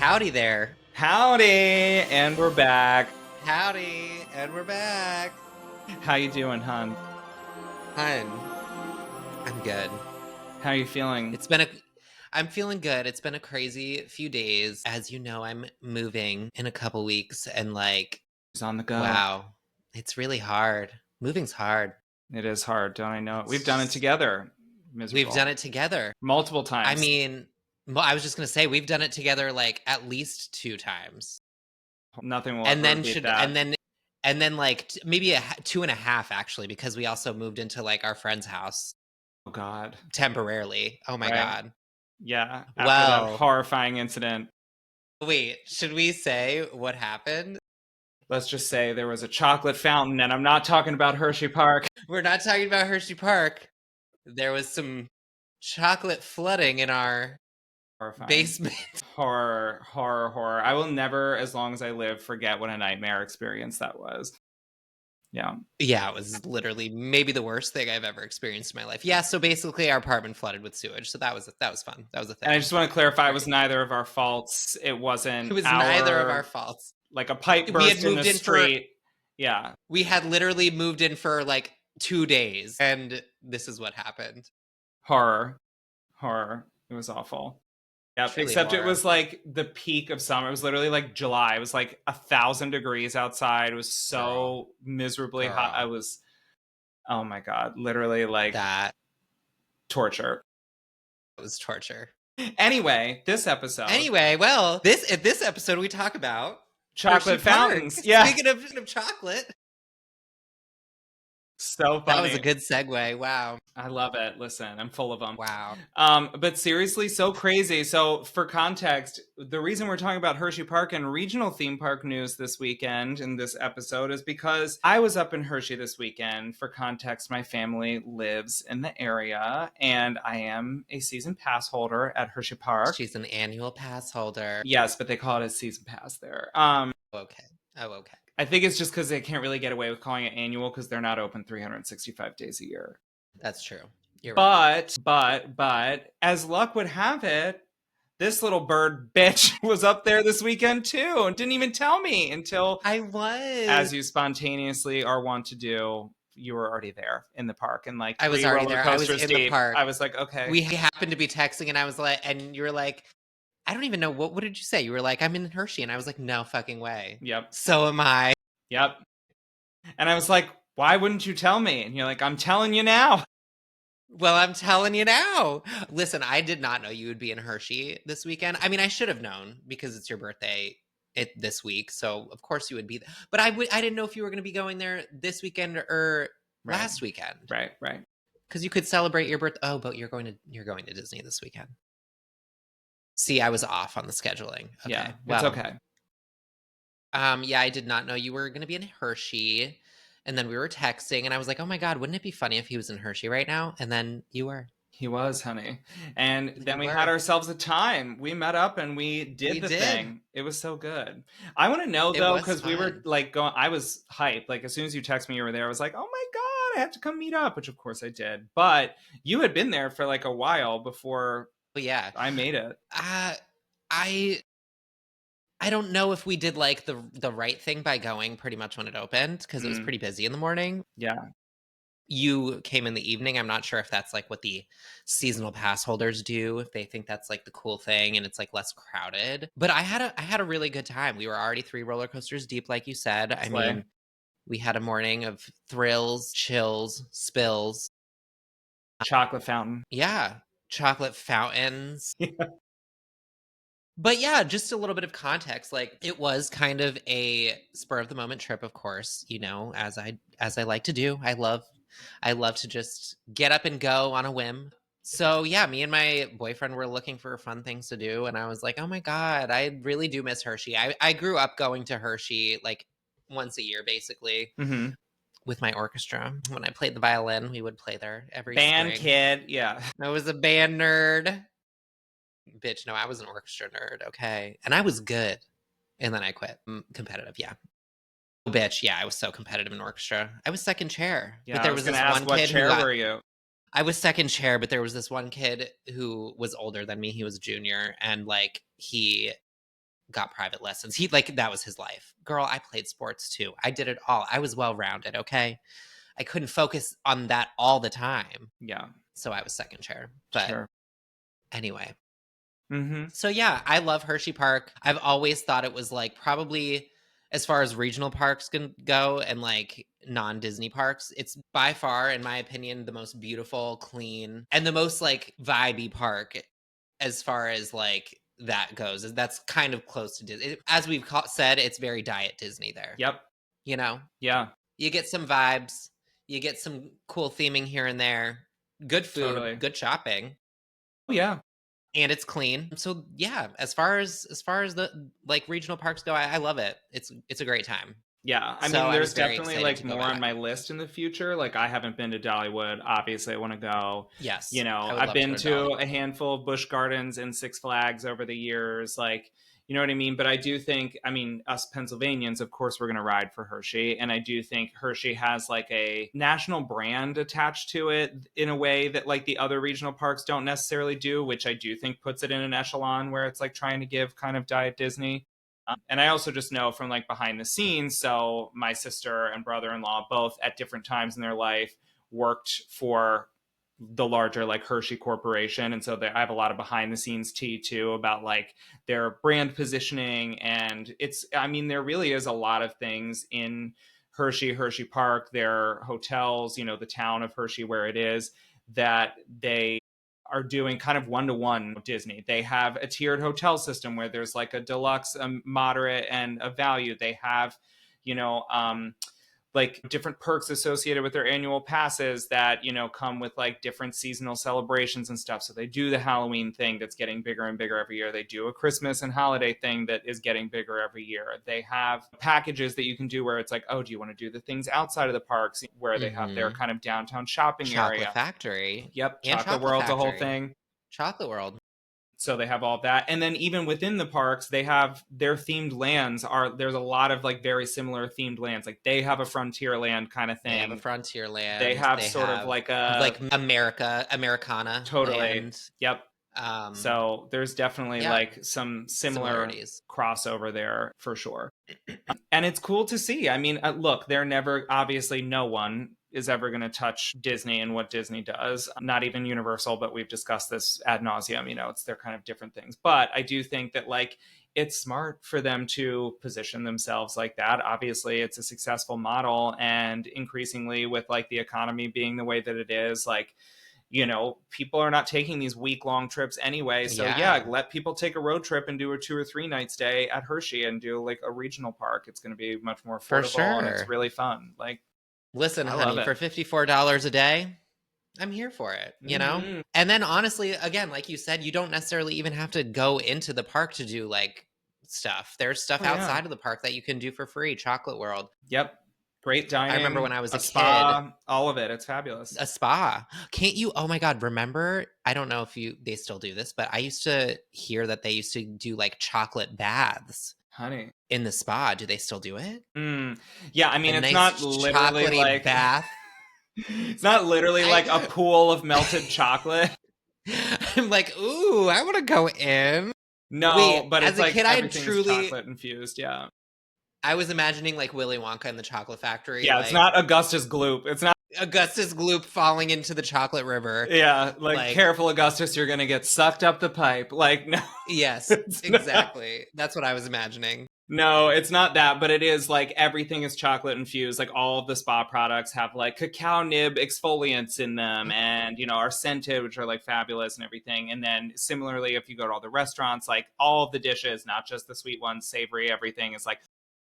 Howdy there. Howdy, and we're back. Howdy, and we're back. How you doing, hon? I'm good. How are you feeling? I'm feeling good. It's been a crazy few days. As you know, I'm moving in a couple weeks, and It's on the go. wow, it's really hard. Moving's hard. It is hard, don't I know it? We've done it together. Miserable. We've done it together. Multiple times. I mean, I was just going to say, we've done it together at least 2 times. Nothing will ever beat that. And then maybe 2.5 actually, because we also moved into our friend's house. Oh God. Temporarily. Oh my God. Yeah. After that horrifying incident. Wait, should we say what happened? Let's just say there was a chocolate fountain, and I'm not talking about Hersheypark. We're not talking about Hersheypark. There was some chocolate flooding in our basement. Horror. I will never, as long as I live, forget what a nightmare experience that was. Yeah. Yeah, it was literally maybe the worst thing I've ever experienced in my life. Yeah, so basically our apartment flooded with sewage. So that was fun. That was a thing. And I just want to clarify, it was neither of our faults. It wasn't. It was neither of our faults. Like a pipe burst in the street. Yeah. We had literally moved in for 2 days, and this is what happened. Horror. It was awful. Yeah, except horror. It was the peak of summer. It was literally July. It was 1,000 degrees outside. It was so miserably hot. I was, oh my God, literally that. Torture. It was torture. Anyway, this episode. Well, this episode we talk about chocolate fountains. Yeah. Speaking of chocolate. So funny. That was a good segue. Wow. I love it. Listen, I'm full of them. Wow. But seriously, so crazy. So for context, the reason we're talking about Hersheypark and regional theme park news this weekend in this episode is because I was up in Hershey this weekend. For context, my family lives in the area, and I am a season pass holder at Hersheypark. She's an annual pass holder. Yes, but they call it a season pass there. Okay. Oh, okay. I think it's just because they can't really get away with calling it annual because they're not open 365 days a year. That's true. You're right. But as luck would have it, this little bird bitch was up there this weekend too and didn't even tell me until I was. As you spontaneously are wont to do, you were already there in the park and I was already there. I was in the park. I was like, okay. We happened to be texting and I was and you were like, I don't even know. What did you say? You were like, I'm in Hershey. And I was like, no fucking way. Yep. So am I. Yep. And I was like, why wouldn't you tell me? And you're like, I'm telling you now. Well, I'm telling you now. Listen, I did not know you would be in Hershey this weekend. I mean, I should have known because it's your birthday this week. So of course you would be there. But I didn't know if you were going to be going there this weekend or last weekend. Right. Because you could celebrate your birthday. Oh, but you're going to Disney this weekend. See, I was off on the scheduling. Okay. Yeah, it's okay. Yeah, I did not know you were going to be in Hershey. And then we were texting, and I was like, oh my God, wouldn't it be funny if he was in Hershey right now? And then you were. He was, honey. And then we had ourselves a time. We met up, and we did the thing. It was so good. I want to know, though, because we were going, I was hyped. As soon as you texted me you were there, I was like, oh my God, I have to come meet up, which of course I did. But you had been there for a while before. Yeah, I made it. I don't know if we did the right thing by going pretty much when it opened because it was pretty busy in the morning. Yeah. You came in the evening. I'm not sure if that's what the seasonal pass holders do, if they think that's the cool thing and it's less crowded. But I had a really good time. We were already 3 roller coasters deep, like you said. I mean, we had a morning of thrills, chills, spills. Chocolate fountain. Yeah. Chocolate fountains. Yeah. But yeah, just a little bit of context. It was kind of a spur of the moment trip, of course, as I like to do. I love to just get up and go on a whim. So yeah, me and my boyfriend were looking for fun things to do. And I was like, oh my God, I really do miss Hershey. I grew up going to Hershey once a year, basically. Mm-hmm. With my orchestra. When I played the violin, we would play there every band spring. Kid, yeah. I was a band nerd. Bitch, no, I was an orchestra nerd, okay? And I was good. And then I quit. Competitive, yeah. Bitch, yeah, I was so competitive in orchestra. I was second chair. Yeah, but there was this one what kid chair were you? I was second chair, but there was this one kid who was older than me. He was a junior, and he got private lessons. He like that was his life. Girl, I played sports too. I did it all. I was well-rounded, okay? I couldn't focus on that all the time. Yeah. So I was second chair. But Sure. anyway. Mm-hmm. So yeah, I love Hershey Park. I've always thought it was like probably as far as regional parks can go and like non-Disney parks, it's by far, in my opinion, the most beautiful, clean, and the most like vibey park as far as like that goes. That's kind of close to Disney. As we've said, it's very diet Disney there. Yep. You know, Yeah. you get some vibes, you get some cool theming here and there, good food, Totally. good shopping. Oh, yeah. And it's clean. So yeah, as far as the like regional parks go, I love it. It's a great time. Yeah, I So mean, I was there's very definitely excited like to go more on back. my list in the future. Like, I haven't been to Dollywood. Obviously, I want to go. Yes, I would I've love to been go to to a Dollywood. handful of Busch Gardens and Six Flags over the years. Like, you know what I mean? But I do think, I mean, us Pennsylvanians, of course, we're going to ride for Hershey. And I do think Hershey has like a national brand attached to it in a way that like the other regional parks don't necessarily do, which I do think puts it in an echelon where it's like trying to give kind of Diet Disney. And I also just know from like behind the scenes. So my sister and brother-in-law both at different times in their life worked for the larger like Hershey Corporation, and so I have a lot of behind the scenes tea too about like their brand positioning. And it's, I mean, there really is a lot of things in Hershey Park, their hotels, the town of Hershey where it is, that they are doing kind of one-to-one Disney. They have a tiered hotel system where there's like a deluxe, a moderate, and a value. They have, you know, like different perks associated with their annual passes that come with like different seasonal celebrations and stuff. So they do the Halloween thing that's getting bigger and bigger every year. They do a Christmas and holiday thing that is getting bigger every year. They have packages that you can do where it's like, oh, do you want to do the things outside of the parks, where they have their Mm-hmm. kind of downtown shopping Chocolate area. Factory Yep, and Chocolate Chocolate World's a whole Factory, thing. Chocolate World. So they have all of that. And then even within the parks, they have their themed lands. There's a lot of like very similar themed lands. Like they have a frontier land kind of They have a thing. frontier They land. have They sort of have like a like Americana totally. land. Yep. Um, So there's definitely yeah, like some similar similarities. crossover there for sure. And it's cool to see. I mean, look, they're never, obviously, no one is ever going to touch Disney and what Disney does. Not even Universal, but we've discussed this ad nauseum. They're kind of different things. But I do think that like it's smart for them to position themselves like that. Obviously, it's a successful model, and increasingly with like the economy being the way that it is, like people are not taking these week-long trips anyway. So yeah, Yeah, let people take a road trip and do a 2 or 3 night stay at Hershey and do like a regional park. It's going to be much more for affordable and it's sure. really fun. Like, Listen, I love honey, it. for $54 a day, I'm here for it. Mm-hmm. And then honestly, again, like you said, you don't necessarily even have to go into the park to do like stuff. There's stuff Oh yeah. outside of the park that you can do for free. Chocolate World. Yep. Great I remember dining, when I was a a kid, spa, all of it. It's fabulous. a spa. Can't you? Oh my God. Remember? I don't know if they still do this, but I used to hear that they used to do like chocolate baths Honey. in the spa. Do they still do it? Mm. Yeah, I A mean, it's not nice literally chocolatey like bath. it's not literally like a I, pool of melted chocolate. I'm like, ooh, I want to go in. No, Wait, but as it's a like kid, I had everything is truly, chocolate infused. Yeah. I was imagining like Willy Wonka in the Chocolate Factory, Yeah, it's like not Augustus Gloop. It's not. Augustus Gloop falling into the chocolate river. Yeah, like Like, careful, Augustus, you're gonna get sucked up the pipe. Like, no, yes, it's not. exactly. That's what I was imagining. No, it's not that, but it is like everything is chocolate infused. Like all of the spa products have like cacao nib exfoliants in them, and are scented, which are like fabulous and everything. And then similarly, if you go to all the restaurants, like all of the dishes, not just the sweet ones, savory, everything is like,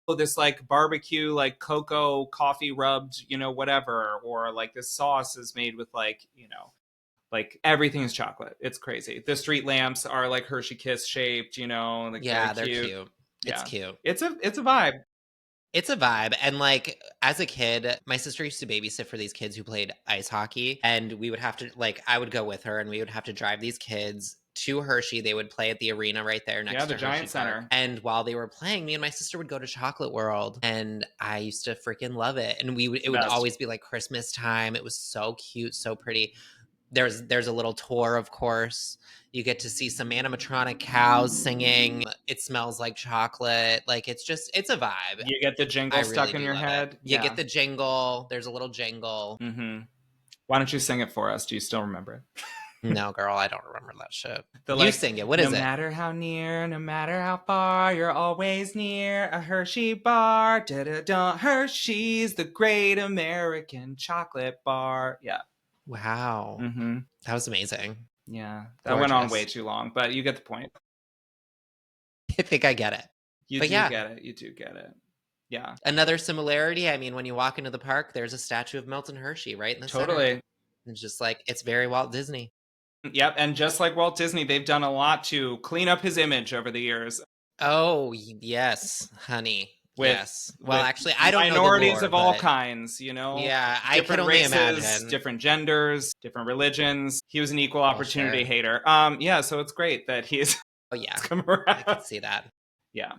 oh, this like barbecue, like cocoa coffee rubbed, whatever, or like this sauce is made with like everything is chocolate. It's crazy. The street lamps are like Hershey Kiss shaped, like very Yeah, they're cute. cute. It's Yeah. cute. It's a vibe. It's a vibe. And like as a kid, my sister used to babysit for these kids who played ice hockey. And we would have to like I would go with her and we would have to drive these kids to Hershey. They would play at the arena right there Yeah, next the to Hershey Giant Park. Center. And while they were playing, me and my sister would go to Chocolate World. And I used to freaking love it. And it would Best. always be like Christmas time. It was so cute, so pretty. There's a little tour, of course. You get to see some animatronic cows singing. It smells like chocolate. Like, it's a vibe. You get the I jingle really stuck in do your love it. head. You get the jingle. There's a little jingle. Why don't you sing it for us? Do you still remember it? No, girl, I don't remember that shit. You like, sing it. What is it? No matter how near, no matter how far, you're always near a Hershey bar. Da-da-da. Hershey's, the great American chocolate bar. Yeah. Wow. That was amazing. Yeah. That went on way too long, but you get the point. I think I get it. You do get it. You do get it. Yeah. Another similarity, I mean, when you walk into the park, there's a statue of Milton Hershey right in the center. It's just like, it's very Walt Disney. Yep, and just like Walt Disney, they've done a lot to clean up his image over the years. Oh, yes, honey. Yes. Well, actually, I don't know minorities of all kinds, you know? Yeah, I can only imagine. Different genders, different religions. He was an equal opportunity hater. Yeah, so it's great that he's come around. I can see that. Yeah.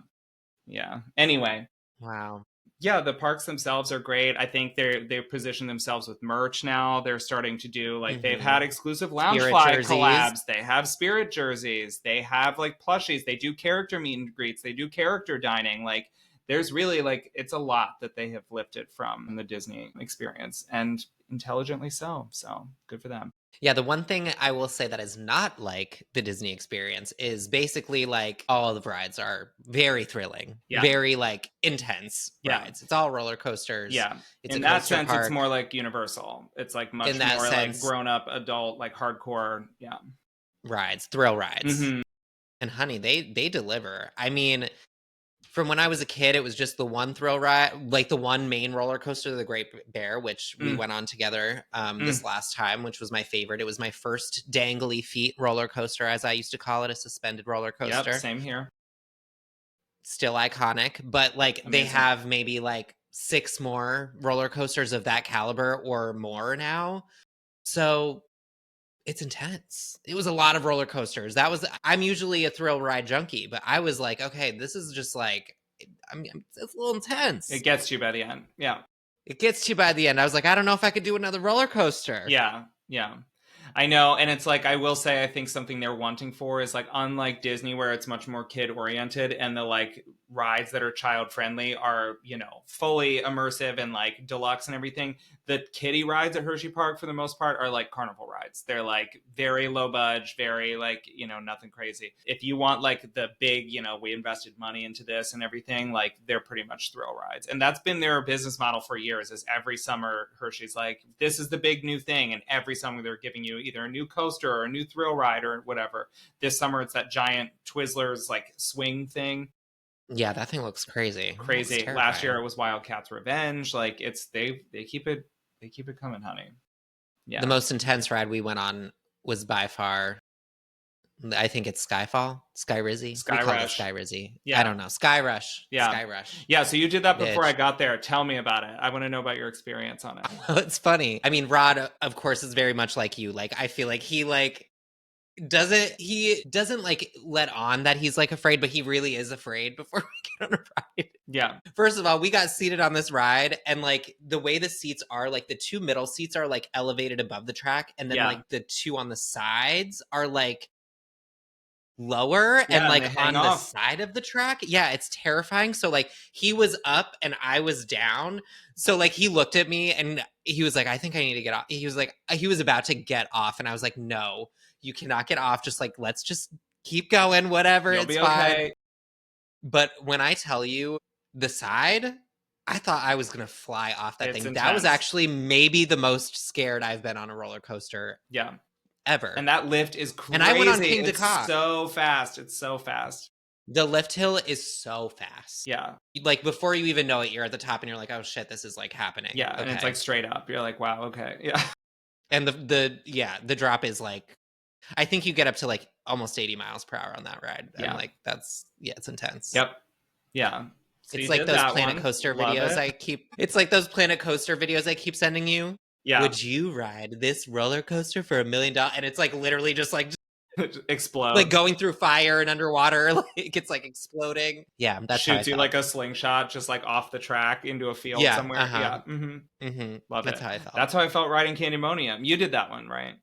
Yeah. Anyway. Wow. Yeah, the parks themselves are great. I think they've positioned themselves with merch now. They're starting to do like they've had exclusive Loungefly collabs. They have Spirit jerseys. They have like plushies. They do character meet and greets. They do character dining. Like there's really like it's a lot that they have lifted from the Disney experience, and intelligently so. So good for them. Yeah, the one thing I will say that is not like the Disney experience is basically like all the rides are very thrilling, very like intense rides. It's all roller coasters. Yeah, it's in that sense, it's more like Universal. It's like much more like grown up, adult, like hardcore. Yeah, rides, thrill rides. And honey, they deliver. I mean, from when I was a kid, it was just the one thrill ride, like the one main roller coaster, the Great Bear, which we went on together this last time, which was my favorite. It was my first dangly feet roller coaster, as I used to call it, a suspended roller coaster. Yep, same here. Still iconic, but like they have maybe like 6 more roller coasters of that caliber or more now. So it's intense. It was a lot of roller coasters. I'm usually a thrill ride junkie, but I was like, okay, this is just like, I mean, it's a little intense. It gets you by the end. Yeah. It gets you by the end. I was like, I don't know if I could do another roller coaster. Yeah. Yeah. I know. And it's like, I will say, I think something they're wanting for is like, unlike Disney, where it's much more kid oriented and the like rides that are child friendly are, you know, fully immersive and like deluxe and everything. The kiddie rides at Hersheypark for the most part are like carnival rides. They're like very low budge, very like, you know, nothing crazy. If you want like the big, you know, we invested money into this and everything, like they're pretty much thrill rides. And that's been their business model for years, is every summer Hershey's like, this is the big new thing. And every summer they're giving you either a new coaster or a new thrill ride or whatever. This summer it's that giant Twizzlers like swing thing. Yeah, that thing looks crazy. Last year it was Wildcats Revenge. Like they keep it coming, honey. Yeah. The most intense ride we went on was by far, I think it's Skyfall, Sky Rizzy. Sky Rush. Sky Rizzy. Yeah. I don't know. Sky Rush. Yeah. Sky Rush. Yeah. So you did that before I got there. Tell me about it. I want to know about your experience on it. Well, it's funny. I mean, Rod, of course, is very much like you. Like, I feel like he doesn't like let on that he's like afraid, but he really is afraid before we get on a ride. Yeah. First of all, we got seated on this ride, and like the way the seats are, like the 2 middle seats are like elevated above the track, and then like the 2 on the sides are like lower and like on the side of the track. Yeah, it's terrifying. So like he was up and I was down. So like he looked at me and he was like, I think I need to get off. He was like, he was about to get off, and I was like, no, you cannot get off. Just like, let's just keep going, whatever. You'll it's be fine. Okay. But when I tell you the side, I thought I was going to fly off that thing. Intense. That was actually maybe the most scared I've been on a roller coaster. Yeah. Ever. And that lift is crazy. And I went on King It's so fast. It's so fast. The lift hill is so fast. Yeah. Like before you even know it, you're at the top and you're like, oh shit, this is like happening. Yeah. Okay. And it's like straight up. You're like, wow, okay. Yeah. And the drop is like, I think you get up to like almost 80 miles per hour on that ride. Yeah. And like it's intense. Yep. Yeah. So it's like those Planet Coaster videos it's like those Planet Coaster videos I keep sending you. Yeah. Would you ride this roller coaster for $1 million? And it's like literally just like explode, like going through fire and underwater. Like it's like exploding. Yeah, that's shoots you like a slingshot, just like off the track into a field somewhere. Yeah, Love that's it. How I felt. That's That's how I felt riding Candymonium. You did that one, right?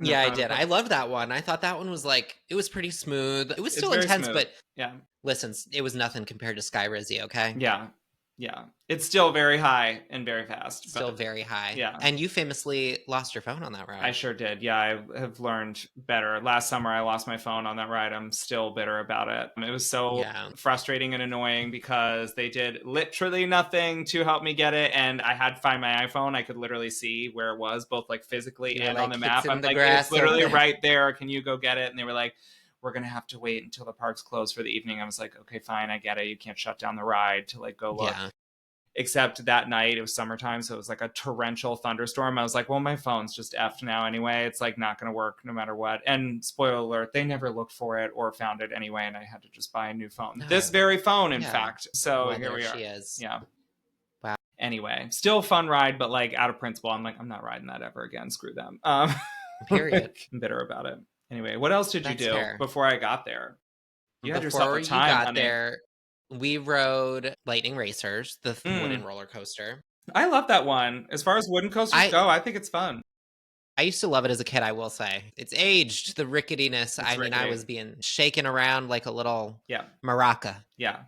in the Yeah, I front of the did. park. I loved that one. I thought that one was like, it was pretty smooth. It was It's still very intense, smooth. but Yeah. listen, it was nothing compared to Sky Rizzy, okay? Yeah. Yeah. It's still very high and very fast, Still but very high. yeah. And you famously lost your phone on that I ride. sure did. Yeah, I have learned better. Last summer, I lost my phone on that ride. I'm still bitter about it. It was so Yeah. frustrating and annoying because they did literally nothing to help me get it. And I had to find my iPhone. I could literally see where it was, both like physically You were and on the like, it's map. in I'm the like, it's grass over literally there. right there. Can you go get it? And they were like, we're going to have to wait until the park's closed for the evening. I was like, okay, fine. I get it. You can't shut down the ride to like go look. Yeah. Except that night it was summertime, so it was like a torrential thunderstorm. I was like, well, my phone's just effed now anyway. It's like not going to work no matter what. And spoiler alert, they never looked for it or found it anyway, and I had to just buy a new phone. This No. very phone, in Yeah. fact. So Well, here there we are. she is. Yeah. Wow. Anyway, still a fun ride, but like out of principle, I'm like, I'm not riding that ever again. Screw them. Period. I'm bitter about it. Anyway, what else did you That's do fair. before I got there? You had yourself Before a you time, got honey. there, we rode Lightning Racers, the wooden Mm. roller coaster. I love that one. As far as wooden coasters I go, I think it's fun. I used to love it as a kid, I will say. It's aged, the ricketiness. It's I mean, I rickety. was being shaken around like a little Yeah. maraca. Yeah.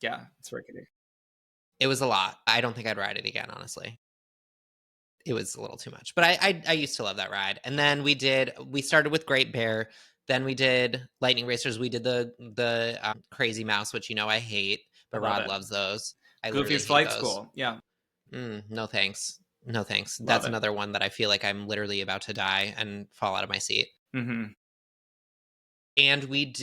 Yeah. It's rickety. It was a lot. I don't think I'd ride it again, honestly. It was a little too much. But I used to love that ride. And then we started with Great Bear. Then we did Lightning Racers. We did the Crazy Mouse, which you know I hate, I but love Rod it. loves those. I literally Goofy's hate Flight those. School. Yeah. No thanks. No thanks. Love That's it. another one that I feel like I'm literally about to die and fall out of my seat. Mm-hmm. And we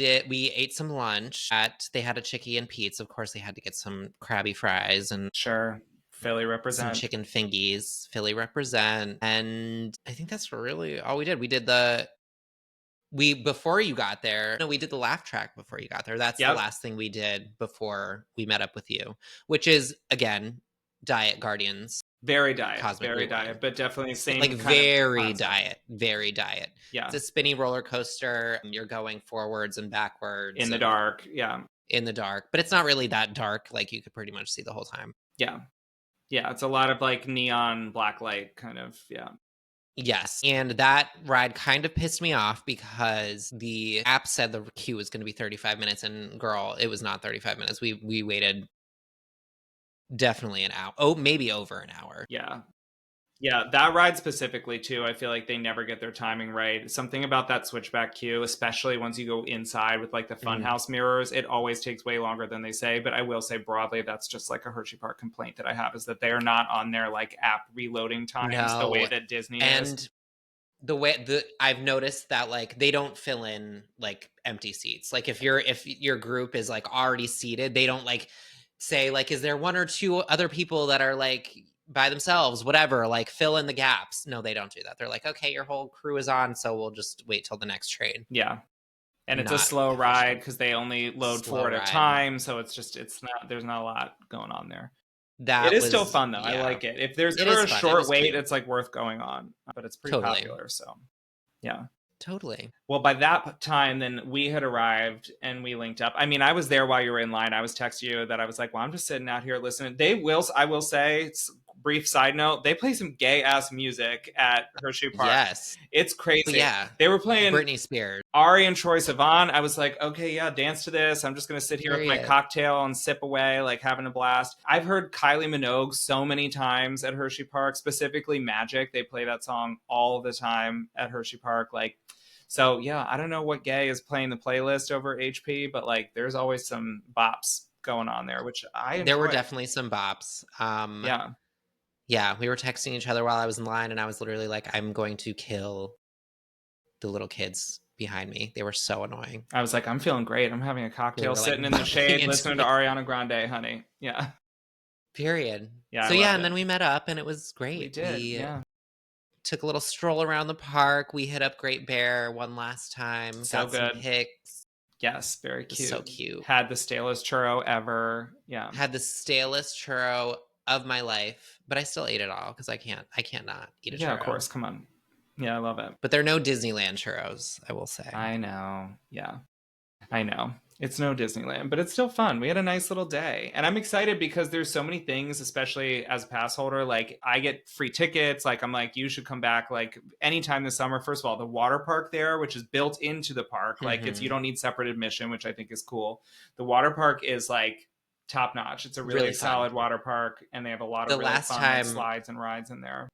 ate some lunch at they had a Chicky and Pete's. Of course, they had to get some Krabby Fries and Sure. Philly some represent. chicken fingies, Philly represent. And I think that's really all we did. We before you got there, no, we did the laugh track before you got there. That's the Yep. last thing we did before we met up with you, which is again, Diet Guardians, Very diet. Cosmic Very Rewind. diet. But definitely same Like kind of very concept. diet, very diet. Yeah. It's a spinny roller coaster. You're going forwards and backwards In the and dark. Yeah. in the dark, but it's not really that dark. Like you could pretty much see the whole time. Yeah. Yeah. It's a lot of like neon black light kind of. Yeah. Yes. And that ride kind of pissed me off because the app said the queue was going to be 35 minutes and girl, it was not 35 minutes. We waited definitely an hour. Oh, maybe over an hour. Yeah. Yeah, that ride specifically too. I feel like they never get their timing right. Something about that switchback queue, especially once you go inside with like the Mm. funhouse mirrors, it always takes way longer than they say. But I will say broadly, that's just like a Hersheypark complaint that I have is that they are not on their like app reloading times the way No. that Disney is. And the way I've noticed that like they don't fill in like empty seats. Like if your group is like already seated, they don't like say like is there one or two other people that are like by themselves, whatever, like fill in the gaps. No, they don't do that. They're like, okay, your whole crew is on, so we'll just wait till the next train. Yeah. And it's a Not slow ride efficient. because they only load Slow four at a ride. time. So it's not, there's not a lot going on there. It That is still was fun though. I yeah. like it. If there's It ever is a fun. It short was wait, cute. it's like worth going on, but it's pretty Totally. popular. So yeah. Totally. Well, by that time, then we had arrived and we linked up. I mean, I was there while you were in line. I was texting you that I was like, well, I'm just sitting out here listening. I will say, brief side note, they play some gay ass music at Hersheypark. Yes. It's crazy. But yeah. They were playing Britney Spears. Ari and Troye Sivan. I was like, okay, yeah, dance to this. I'm just going to sit here with my Period. cocktail and sip away, like having a blast. I've heard Kylie Minogue so many times at Hersheypark, specifically Magic. They play that song all the time at Hersheypark. Like, so yeah, I don't know what gay is playing the playlist over HP, but like there's always some bops going on there, which I enjoy. There were definitely some bops. Yeah. Yeah, we were texting each other while I was in line, and I was literally like, I'm going to kill the little kids behind me. They were so annoying. I was like, I'm feeling great. I'm having a cocktail, were, like, sitting in the bumping shade, into listening to me. Ariana Grande, honey. Yeah. Period. Yeah. So I yeah, loved and it. then we met up, and it was great. We did. Yeah. Took a little stroll around the park. We hit up Great Bear one last time. So got some good. pics. Yes, very cute. So cute. Had the stalest churro ever. Yeah. Had the stalest churro of my life, but I still ate it all because I can't not eat a churro. Yeah, of course. Come on. Yeah, I love it. But they're no Disneyland churros, I will say. I know. Yeah. I know. It's no Disneyland, but it's still fun. We had a nice little day. And I'm excited because there's so many things, especially as a pass holder. Like, I get free tickets. Like, I'm like, you should come back like anytime this summer. First of all, the water park there, which is built into the park. Like, you don't need separate admission, which I think is cool. The water park is like top notch. It's a really fun. solid water park, and they have a lot The of really last fun like time slides and rides in there.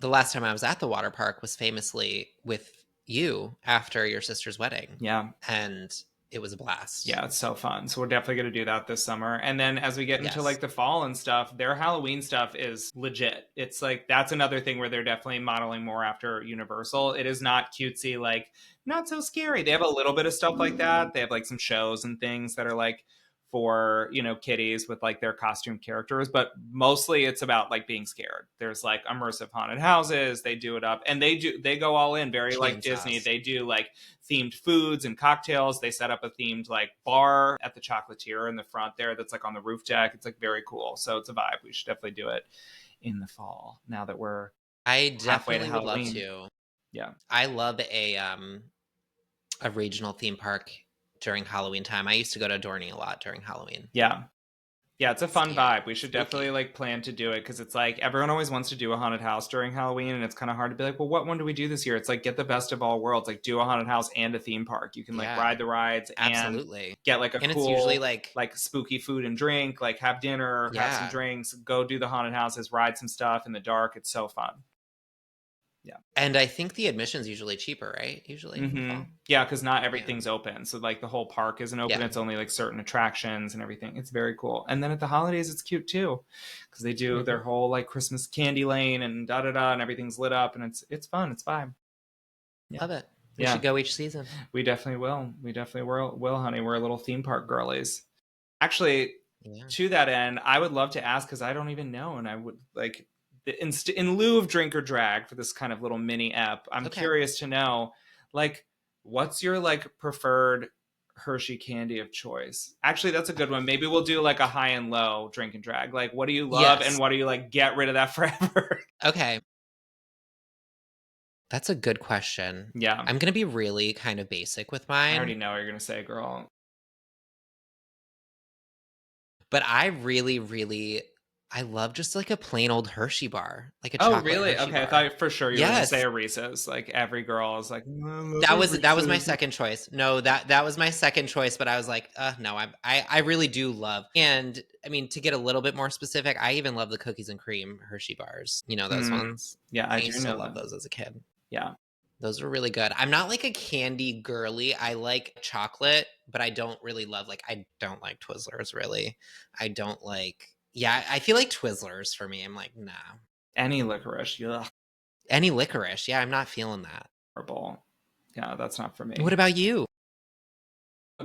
the last time I was at the water park was famously with you after your sister's wedding. Yeah. And it was a blast. Yeah, it's so fun. So we're definitely going to do that this summer. And then as we get into Yes. like the fall and stuff, their Halloween stuff is legit. It's like that's another thing where they're definitely modeling more after Universal. It is not cutesy, like not so scary. They have a little bit of stuff like that. They have like some shows and things that are like for, you know, kiddies with like their costume characters, but mostly it's about like being scared. There's like immersive haunted houses. They do it up, and they go all in very like Disney. They do like themed foods and cocktails. They set up a themed like bar at the chocolatier in the front there that's like on the roof deck. It's like very cool. So it's a vibe. We should definitely do it in the fall now that we're I halfway to definitely would love Halloween. to. Yeah. I love a regional theme park during Halloween time. I used to go to Dorney a lot during Halloween. Yeah. Yeah, it's a fun Scary. vibe. We should definitely like plan to do it because it's like everyone always wants to do a haunted house during Halloween, and it's kind of hard to be like, well, what one do we do this year? It's like get the best of all worlds, like do a haunted house and a theme park. You can like Yeah. ride the rides Absolutely. and get like a And cool, it's usually like spooky food and drink, like have dinner, have some drinks, go do the haunted houses, ride some stuff in the dark. It's so fun. Yeah. And I think the admission's usually cheaper, right? Usually. Yeah, because not everything's open. So like the whole park isn't open. Yeah. It's only like certain attractions and everything. It's very cool. And then at the holidays, it's cute too. Because they do their whole like Christmas candy lane and da da da, and everything's lit up, and it's fun. It's fine. Yeah. Love it. We should go each season. We definitely will. We definitely will, honey. We're little theme park girlies. Actually, to that end, I would love to ask because I don't even know, and I would like in lieu of drink or drag for this kind of little mini ep, I'm curious to know, like, what's your like preferred Hershey candy of choice? Actually, that's a good one. Maybe we'll do like a high and low drink and drag. Like, what do you love and what do you like get rid of that forever? Okay. That's a good question. Yeah. I'm going to be really kind of basic with mine. I already know what you're going to say, girl. But I really I love just like a plain old Hershey bar, like a chocolate really? Hershey Okay, bar. I thought for sure you were going to say a Reese's. Like every girl is like, that was my second choice. No, that was my second choice, but I was like, no, I really do love. And I mean, to get a little bit more specific, I even love the cookies and cream Hershey bars. You know those ones? Yeah, I used to love those as a kid. Yeah. Those are really good. I'm not like a candy girly. I like chocolate, but I don't really love I don't like Twizzlers really. I don't like I feel like Twizzlers for me. I'm like, nah. Any licorice. Ugh. Any licorice. Yeah, I'm not feeling that. Horrible. Yeah, that's not for me. What about you?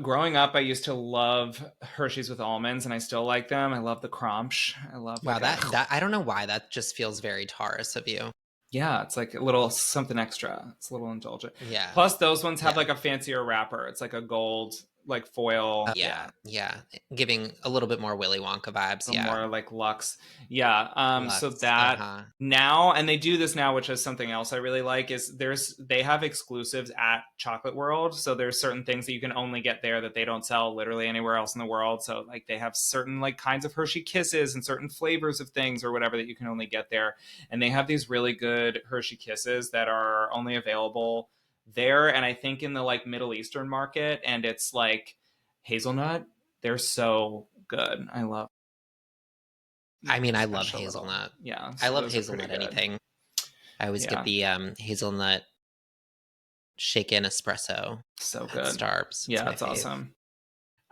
Growing up, I used to love Hershey's with almonds, and I still like them. I love the Crunch. I love that I don't know why that just feels very Taurus of you. Yeah, it's like a little something extra. It's a little indulgent. Yeah. Plus, those ones have like a fancier wrapper. It's like a gold, like foil. Yeah. Giving a little bit more Willy Wonka vibes. More like luxe. Yeah. Luxe, so that now, and they do this now, which is something else I really like, is they have exclusives at Chocolate World. So there's certain things that you can only get there that they don't sell literally anywhere else in the world. So like they have certain like kinds of Hershey Kisses and certain flavors of things or whatever that you can only get there. And they have these really good Hershey Kisses that are only available there, and I think in the like Middle Eastern market, and it's like hazelnut. They're so good. I love hazelnut. Yeah, so I love hazelnut anything. I always get the hazelnut shaken espresso. So good. Starbucks. Yeah, it's awesome.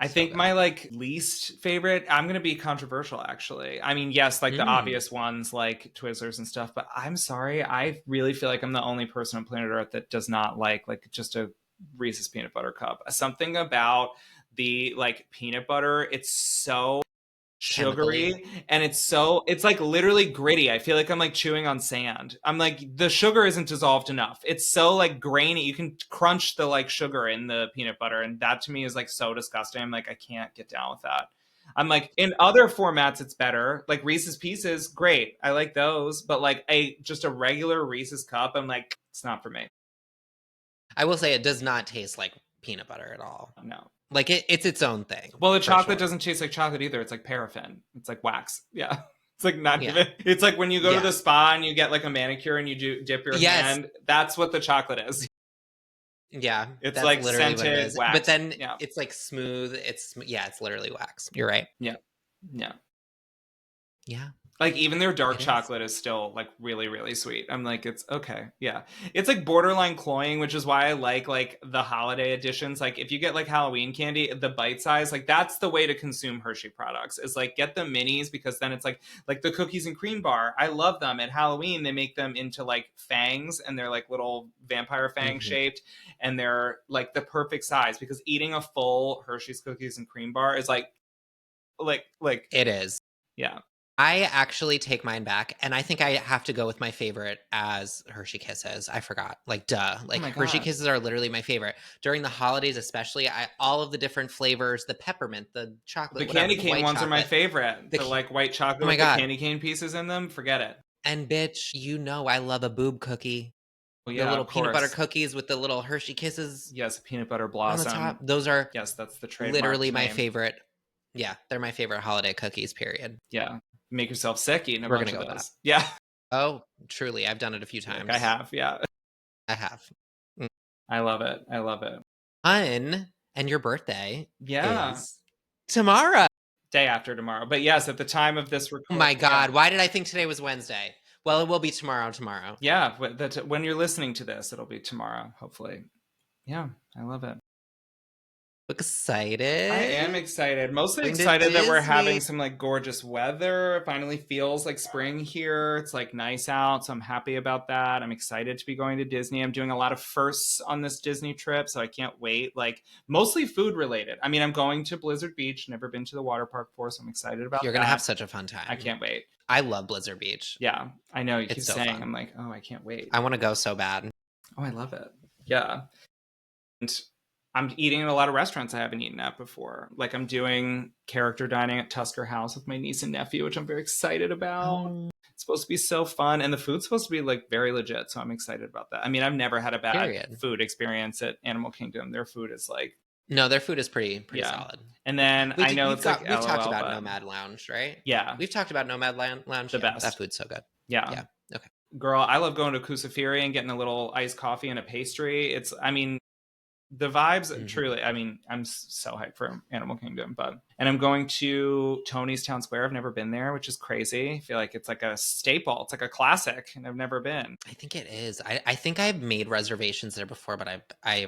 I think my like least favorite, I'm going to be controversial actually. I mean, yes, like the obvious ones like Twizzlers and stuff, but I'm sorry. I really feel like I'm the only person on planet Earth that does not like just a Reese's peanut butter cup. Something about the like peanut butter, it's so sugary and it's like literally gritty. I feel like I'm like chewing on sand. I'm like, the sugar isn't dissolved enough. It's so like grainy. You can crunch the like sugar in the peanut butter, and that to me is like so disgusting. I'm like, I can't get down with that. I'm like, in other formats it's better, like Reese's Pieces, great, I like those, but like just a regular Reese's cup, I'm like, it's not for me. I will say it does not taste like peanut butter at all. No. Like it's its own thing. Well, the chocolate sure. doesn't taste like chocolate either. It's like paraffin. It's like wax. Yeah. It's like not Yeah. even. It's like when you go to Yeah. the spa and you get like a manicure and you dip your Yes. hand. That's what the chocolate is. Yeah. It's that's like literally what it scented is. wax. But then Yeah. it's like smooth. It's literally wax. You're right. Yeah. Yeah. Yeah. Like even their dark It is. chocolate is still like really, really sweet. I'm like, it's okay. Yeah. It's like borderline cloying, which is why I like the holiday editions. Like if you get like Halloween candy, the bite size, like that's the way to consume Hershey products is like get the minis because then it's like the cookies and cream bar. I love them. At Halloween, they make them into like fangs and they're like little vampire fang shaped and they're like the perfect size because eating a full Hershey's cookies and cream bar is like it is. Yeah. I actually take mine back, and I think I have to go with my favorite as Hershey Kisses. I forgot. Like, duh. Like, Hershey Kisses are literally my favorite. During the holidays, especially, all of the different flavors, the peppermint, the chocolate, the candy cane ones are my favorite. The like white chocolate with the candy cane pieces in them, forget it. And bitch, you know I love a boob cookie. Well, yeah, the little peanut butter cookies with the little Hershey Kisses. Yes, peanut butter blossom. On the top. Those are yes, that's the trademark literally my name. favorite. Yeah, they're my favorite holiday cookies, period. Yeah. Make yourself sick eating a We're bunch gonna of go those. With that. Yeah. Oh, truly. I've done it a few times. Like I have, yeah. I have. I love it. I love it. And your birthday is tomorrow. Day after tomorrow. But yes, at the time of this recording. Oh my God. Why did I think today was Wednesday? Well, it will be tomorrow. Yeah. When you're listening to this, it'll be tomorrow, hopefully. Yeah. I love it. Excited. I am excited. Mostly excited that we're having some like gorgeous weather. It finally feels like spring here. It's like nice out. So I'm happy about that. I'm excited to be going to Disney. I'm doing a lot of firsts on this Disney trip. So I can't wait. Like mostly food related. I mean, I'm going to Blizzard Beach. Never been to the water park before. So I'm excited about You're going to have such a fun time. I can't wait. I love Blizzard Beach. Yeah, I know. You keep saying, fun. I'm like, oh, I can't wait. I want to go so bad. Oh, I love it. Yeah. And I'm eating at a lot of restaurants I haven't eaten at before. Like I'm doing character dining at Tusker House with my niece and nephew, which I'm very excited about. It's supposed to be so fun. And the food's supposed to be like very legit. So I'm excited about that. I mean, I've never had a bad food experience at Animal Kingdom. Their food is like... No, their food is pretty solid. And then I know we've talked about Nomad Lounge, right? Yeah. We've talked about Nomad Lounge. The best. That food's so good. Yeah. Yeah. Okay. Girl, I love going to Kusafiri and getting a little iced coffee and a pastry. It's, I mean... The vibes, truly, I mean, I'm so hyped for Animal Kingdom, and I'm going to Tony's Town Square. I've never been there, which is crazy. I feel like it's like a staple. It's like a classic, and I've never been. I think it is. I think I've made reservations there before, but I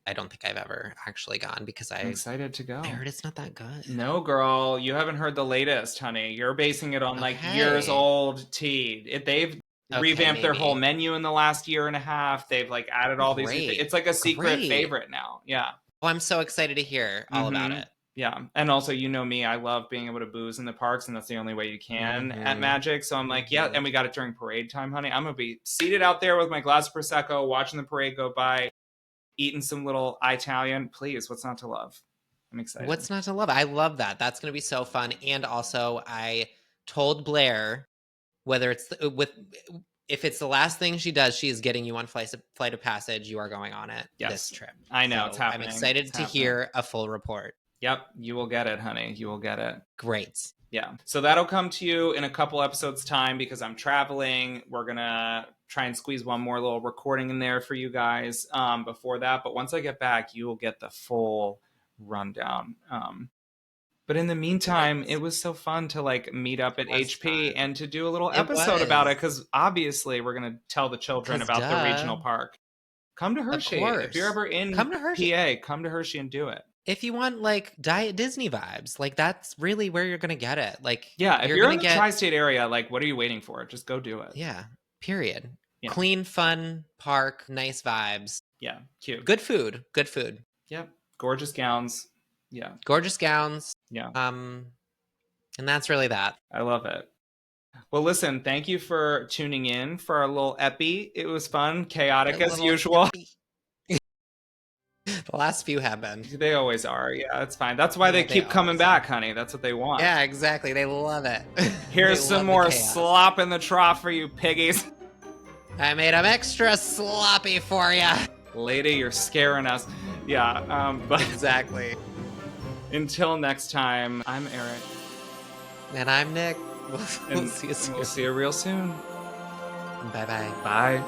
don't think I've ever actually gone because I'm excited to go. I heard it's not that good. No, girl, you haven't heard the latest, honey. You're basing it on like years old tea. They've revamped their whole menu in the last year and a half. They've like added all these. It's like a secret favorite now. Yeah. Oh, I'm so excited to hear all about it. Yeah. And also, you know me, I love being able to booze in the parks, and that's the only way you can at Magic. So I'm like, yeah. And we got it during parade time, honey. I'm going to be seated out there with my glass of Prosecco, watching the parade go by, eating some little Italian. Please, what's not to love? I'm excited. What's not to love? I love that. That's going to be so fun. And also, I told Blair, whether it's if it's the last thing she does, she is getting you on Flight of Passage. You are going on it this trip. I know, it's happening. I'm excited to hear a full report. Yep, you will get it, honey. You will get it. Great. Yeah. So that'll come to you in a couple episodes' time because I'm traveling. We're going to try and squeeze one more little recording in there for you guys before that. But once I get back, you will get the full rundown. But in the meantime, it was so fun to like meet up at HP and to do a little episode about it because obviously we're going to tell the children about the regional park. Come to Hershey. If you're ever in PA, come to Hershey and do it. If you want like Diet Disney vibes, like that's really where you're going to get it. Like, yeah, if you're in the tri-state area, like what are you waiting for? Just go do it. Yeah, period. Yeah. Clean, fun park, nice vibes. Yeah, cute. Good food. Yep. Gorgeous gowns. Yeah. Gorgeous gowns. Yeah. And that's really that. I love it. Well, listen, thank you for tuning in for our little epi. It was fun, chaotic as usual. The last few have been. They always are. Yeah, it's fine. That's why they keep coming back, honey. That's what they want. Yeah, exactly. They love it. Here's some more slop in the trough for you piggies. I made them extra sloppy for you. Lady, you're scaring us. Yeah, but exactly. Until next time, I'm Erik. And I'm Nick. We'll And see you soon. we'll see you real soon. Bye-bye. Bye.